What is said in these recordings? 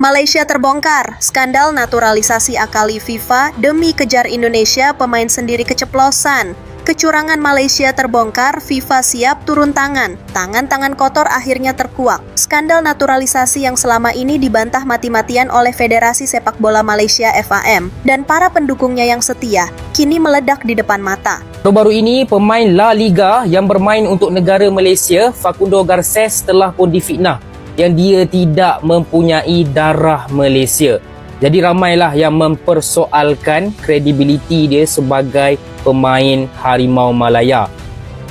Malaysia terbongkar, skandal naturalisasi akali FIFA demi kejar Indonesia, pemain sendiri keceplosan. Kecurangan Malaysia terbongkar, FIFA siap turun tangan. Tangan-tangan kotor akhirnya terkuak. Skandal naturalisasi yang selama ini dibantah mati-matian oleh Federasi Sepak Bola Malaysia (FAM) dan para pendukungnya yang setia, kini meledak di depan mata. Baru-baru ini, pemain La Liga yang bermain untuk negara Malaysia, Facundo Garces, telah pun difitnah yang dia tidak mempunyai darah Malaysia. Jadi ramailah yang mempersoalkan kredibiliti dia sebagai pemain Harimau Malaya.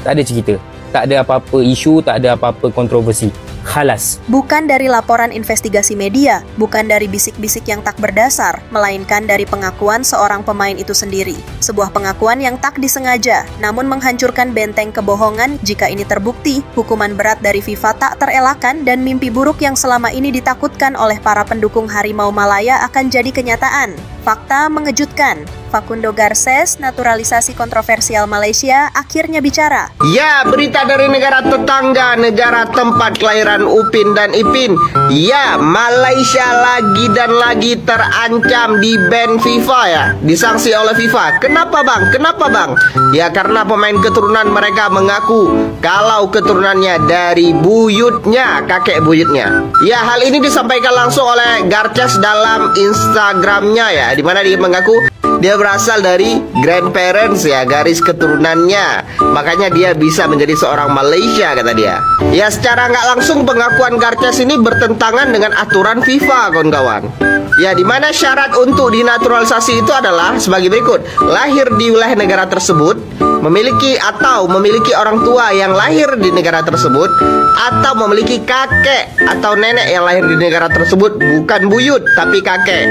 Tak ada cerita, tak ada apa-apa isu, tak ada apa-apa kontroversi. Khalas. Bukan dari laporan investigasi media, bukan dari bisik-bisik yang tak berdasar, melainkan dari pengakuan seorang pemain itu sendiri. Sebuah pengakuan yang tak disengaja, namun menghancurkan benteng kebohongan. Jika ini terbukti, hukuman berat dari FIFA tak terelakkan dan mimpi buruk yang selama ini ditakutkan oleh para pendukung Harimau Malaya akan jadi kenyataan. Fakta mengejutkan, Facundo Garces, naturalisasi kontroversial Malaysia, akhirnya bicara. Ya, berita dari negara tetangga, negara tempat kelahiran Upin dan Ipin. Ya, Malaysia lagi dan lagi terancam di ban FIFA ya, disanksi oleh FIFA. Kenapa bang? Kenapa bang? Ya karena pemain keturunan mereka mengaku kalau keturunannya dari buyutnya, kakek buyutnya. Ya, hal ini disampaikan langsung oleh Garces dalam Instagramnya ya, di mana dia mengaku dia berasal dari grandparents ya, garis keturunannya. Makanya dia bisa menjadi seorang Malaysia, kata dia. Ya, secara nggak langsung pengakuan Garces ini bertentangan dengan aturan FIFA, kawan-kawan. Ya, di mana syarat untuk dinaturalisasi itu adalah sebagai berikut. Lahir di wilayah negara tersebut, memiliki orang tua yang lahir di negara tersebut, atau memiliki kakek atau nenek yang lahir di negara tersebut, bukan buyut tapi kakek,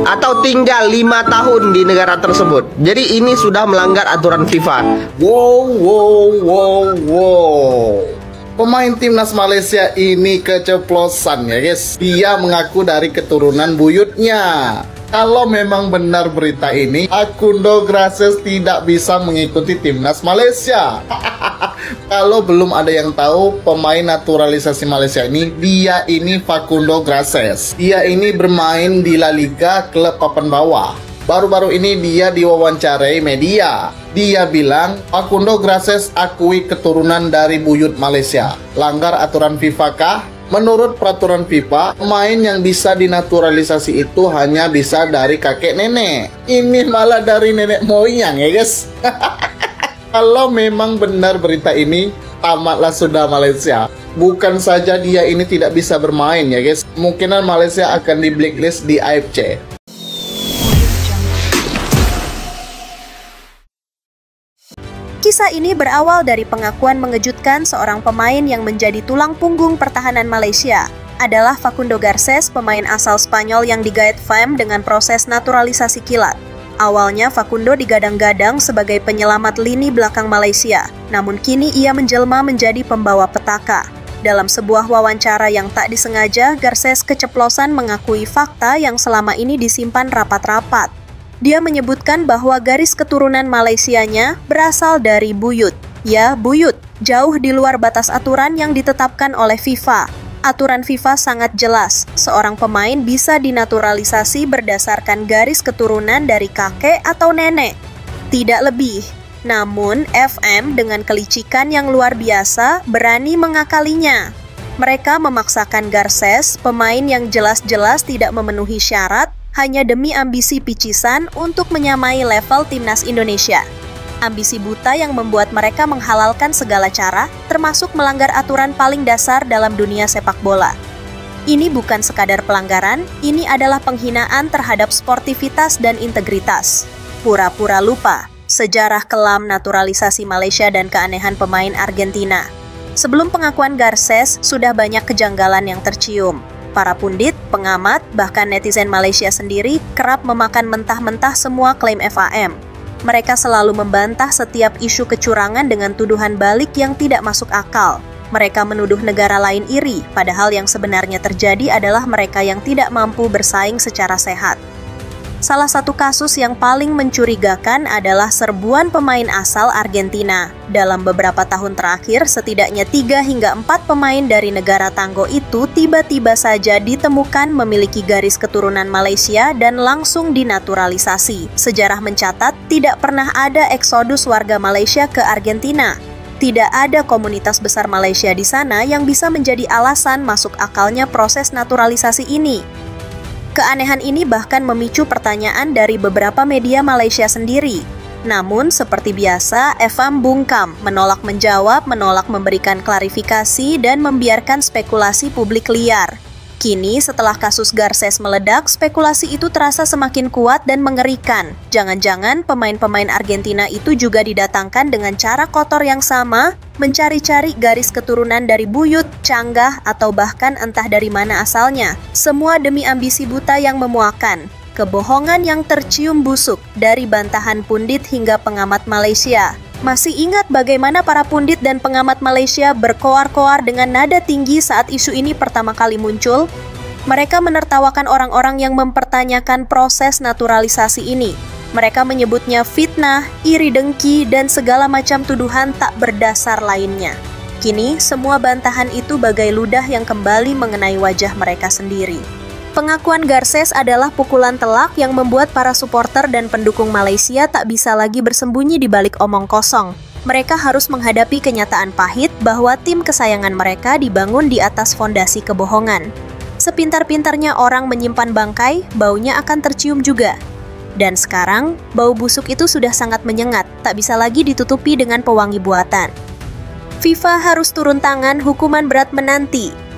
atau tinggal 5 tahun di negara tersebut. Jadi ini sudah melanggar aturan FIFA. Wow. Pemain timnas Malaysia ini keceplosan ya guys. Dia mengaku dari keturunan buyutnya. Kalau memang benar berita ini, Facundo Garces tidak bisa mengikuti timnas Malaysia. Kalau belum ada yang tahu, pemain naturalisasi Malaysia ini, dia ini Facundo Garces. Dia ini bermain di La Liga, klub papan bawah. Baru-baru ini dia diwawancarai media. Dia bilang, Facundo Garces akui keturunan dari buyut Malaysia. Langgar aturan FIFA kah? Menurut peraturan FIFA, pemain yang bisa dinaturalisasi itu hanya bisa dari kakek nenek. Ini malah dari nenek moyang ya guys. Kalau memang benar berita ini, tamatlah sudah Malaysia. Bukan saja dia ini tidak bisa bermain ya guys, kemungkinan Malaysia akan di blacklist di AFC. Kisah ini berawal dari pengakuan mengejutkan seorang pemain yang menjadi tulang punggung pertahanan Malaysia. Adalah Facundo Garces, pemain asal Spanyol yang digait FAM dengan proses naturalisasi kilat. Awalnya Facundo digadang-gadang sebagai penyelamat lini belakang Malaysia, namun kini ia menjelma menjadi pembawa petaka. Dalam sebuah wawancara yang tak disengaja, Garces keceplosan mengakui fakta yang selama ini disimpan rapat-rapat. Dia menyebutkan bahwa garis keturunan Malaysianya berasal dari buyut. Ya, buyut, jauh di luar batas aturan yang ditetapkan oleh FIFA. Aturan FIFA sangat jelas, seorang pemain bisa dinaturalisasi berdasarkan garis keturunan dari kakek atau nenek. Tidak lebih. Namun, FM dengan kelicikan yang luar biasa berani mengakalinya. Mereka memaksakan Garces, pemain yang jelas-jelas tidak memenuhi syarat, hanya demi ambisi picisan untuk menyamai level timnas Indonesia. Ambisi buta yang membuat mereka menghalalkan segala cara, termasuk melanggar aturan paling dasar dalam dunia sepak bola. Ini bukan sekadar pelanggaran, ini adalah penghinaan terhadap sportivitas dan integritas. Pura-pura lupa sejarah kelam naturalisasi Malaysia dan keanehan pemain Argentina. Sebelum pengakuan Garces, sudah banyak kejanggalan yang tercium. Para pundit, pengamat, bahkan netizen Malaysia sendiri kerap memakan mentah-mentah semua klaim FAM. Mereka selalu membantah setiap isu kecurangan dengan tuduhan balik yang tidak masuk akal. Mereka menuduh negara lain iri, padahal yang sebenarnya terjadi adalah mereka yang tidak mampu bersaing secara sehat. Salah satu kasus yang paling mencurigakan adalah serbuan pemain asal Argentina. Dalam beberapa tahun terakhir, setidaknya 3 hingga 4 pemain dari negara tanggo itu tiba-tiba saja ditemukan memiliki garis keturunan Malaysia dan langsung dinaturalisasi. Sejarah mencatat tidak pernah ada eksodus warga Malaysia ke Argentina. Tidak ada komunitas besar Malaysia di sana yang bisa menjadi alasan masuk akalnya proses naturalisasi ini. Keanehan ini bahkan memicu pertanyaan dari beberapa media Malaysia sendiri. Namun, seperti biasa, Evam bungkam, menolak menjawab, menolak memberikan klarifikasi, dan membiarkan spekulasi publik liar. Kini, setelah kasus Garces meledak, spekulasi itu terasa semakin kuat dan mengerikan. Jangan-jangan pemain-pemain Argentina itu juga didatangkan dengan cara kotor yang sama, mencari-cari garis keturunan dari buyut, canggah, atau bahkan entah dari mana asalnya. Semua demi ambisi buta yang memuakan. Kebohongan yang tercium busuk dari bantahan pundit hingga pengamat Malaysia. Masih ingat bagaimana para pundit dan pengamat Malaysia berkoar-koar dengan nada tinggi saat isu ini pertama kali muncul? Mereka menertawakan orang-orang yang mempertanyakan proses naturalisasi ini. Mereka menyebutnya fitnah, iri dengki, dan segala macam tuduhan tak berdasar lainnya. Kini, semua bantahan itu bagai ludah yang kembali mengenai wajah mereka sendiri. Pengakuan Garces adalah pukulan telak yang membuat para supporter dan pendukung Malaysia tak bisa lagi bersembunyi di balik omong kosong. Mereka harus menghadapi kenyataan pahit bahwa tim kesayangan mereka dibangun di atas fondasi kebohongan. Sepintar-pintarnya orang menyimpan bangkai, baunya akan tercium juga. Dan sekarang, bau busuk itu sudah sangat menyengat, tak bisa lagi ditutupi dengan pewangi buatan. FIFA harus turun tangan, hukuman berat menanti.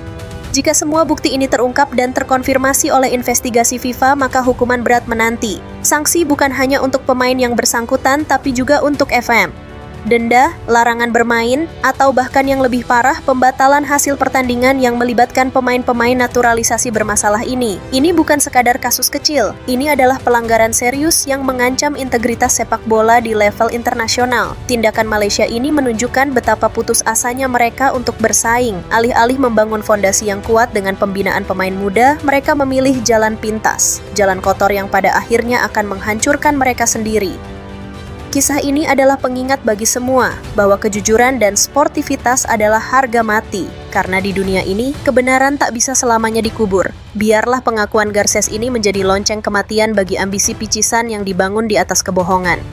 Jika semua bukti ini terungkap dan terkonfirmasi oleh investigasi FIFA, maka hukuman berat menanti. Sanksi bukan hanya untuk pemain yang bersangkutan, tapi juga untuk FM. Denda, larangan bermain, atau bahkan yang lebih parah, pembatalan hasil pertandingan yang melibatkan pemain-pemain naturalisasi bermasalah ini. Ini bukan sekadar kasus kecil, ini adalah pelanggaran serius yang mengancam integritas sepak bola di level internasional. Tindakan Malaysia ini menunjukkan betapa putus asanya mereka untuk bersaing. Alih-alih membangun fondasi yang kuat dengan pembinaan pemain muda, mereka memilih jalan pintas, jalan kotor yang pada akhirnya akan menghancurkan mereka sendiri. Kisah ini adalah pengingat bagi semua bahwa kejujuran dan sportivitas adalah harga mati. Karena di dunia ini, kebenaran tak bisa selamanya dikubur. Biarlah pengakuan Garces ini menjadi lonceng kematian bagi ambisi picisan yang dibangun di atas kebohongan.